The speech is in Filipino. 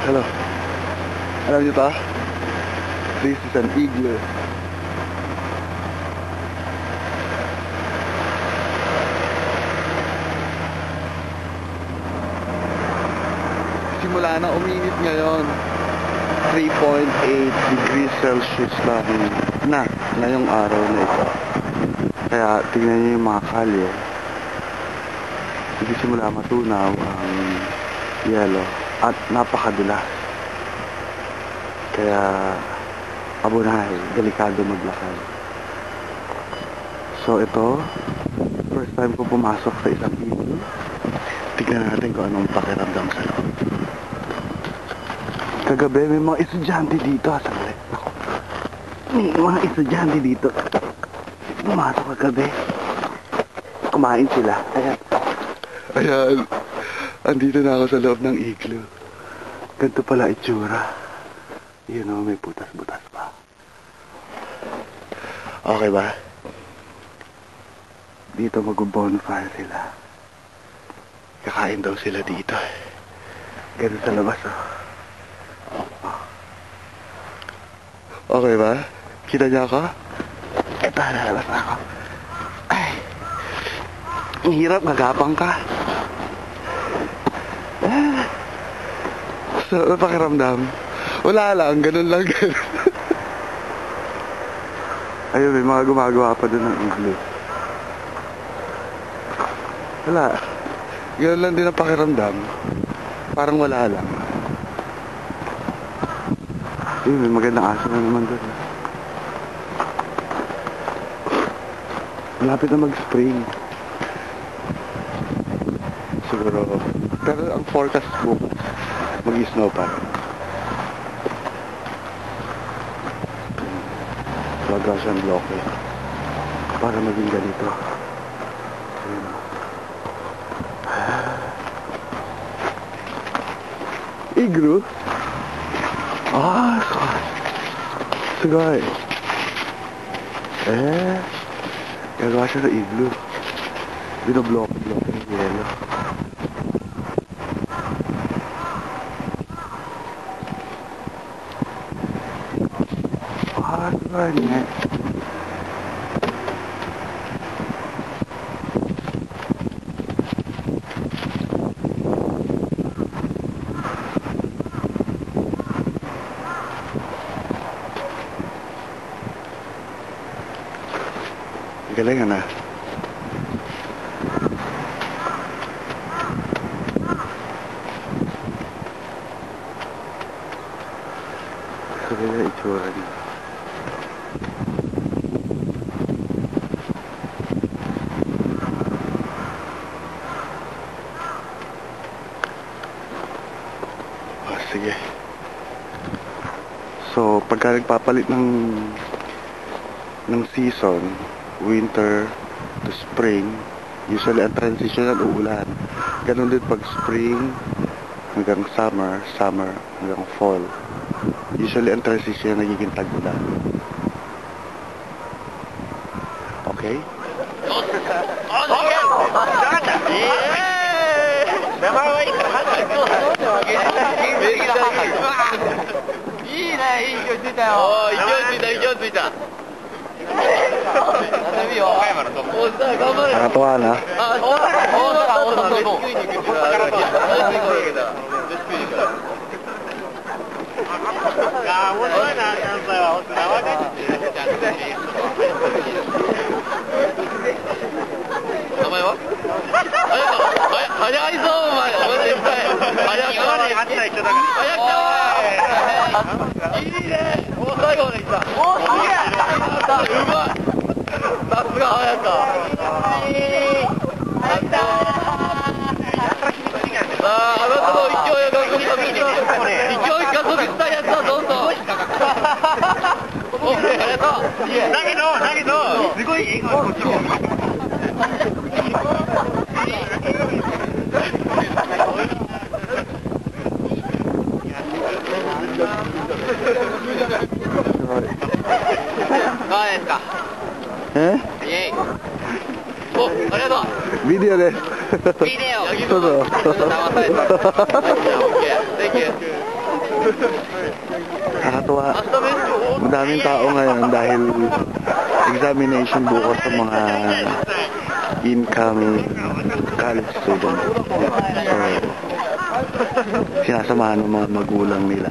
Hello. Alam niyo to? This is an igloo. Simula na uminit ngayon. 3.8 degrees Celsius na ngayong araw na ito. Kaya tingnan niyo yung mga kalye. Hindi simula matunaw ang yelo at napakadulas. Kaya abunay, delikado maglakad. So ito, first time ko pumasok sa isang igloo. Tignan natin kung anong pakiramdam sa loob. Kagabi may mga estudyante dito. Saglit. May mga estudyante dito. Pumasok kagabi. Kumain sila. Ayan. Andito na ako sa loob ng igloo. Ganito pala itsura. Yun o, may butas-butas pa. Okay ba? Dito mag-bonfire sila. Kakain daw sila dito. Ganito sa labas o. Okay ba? Kita niya ako? Eto, lalabas na ako. Ay. Ang hirap, magapang ka. So, pakiramdam. Wala lang, ganun lang. Ayun, may mga gumagawa pa doon ng igloo. Wala. Ganun lang din ang pakiramdam. Parang wala lang. Ayun, may magandang aso na naman doon. Malapit na mag-spring. Siguro. Pero ang forecast book, mag-snow pa rin. Baga siyang bloke. Para maging ganito. Igloo? Ah, sagay. Gagawa siya ng igloo. Binobloke ng yelo. Ah, sagay nga. Galing na. Sabi na itsura niya. Oh, sige. So, pagka nagpapalit ng season, winter to spring, usually ang transition ng uulan. Ganun din pag spring hanggang summer, summer hanggang fall. Usually ang transition nagiging tag-ulan. Okay? Nakatuwa na. Video deh. Video. Thank you. Nakakatuwa. Madaming tao ngayon dahil examination bukas sa mga incoming college student. So, sinasamahan ng mga magulang nila.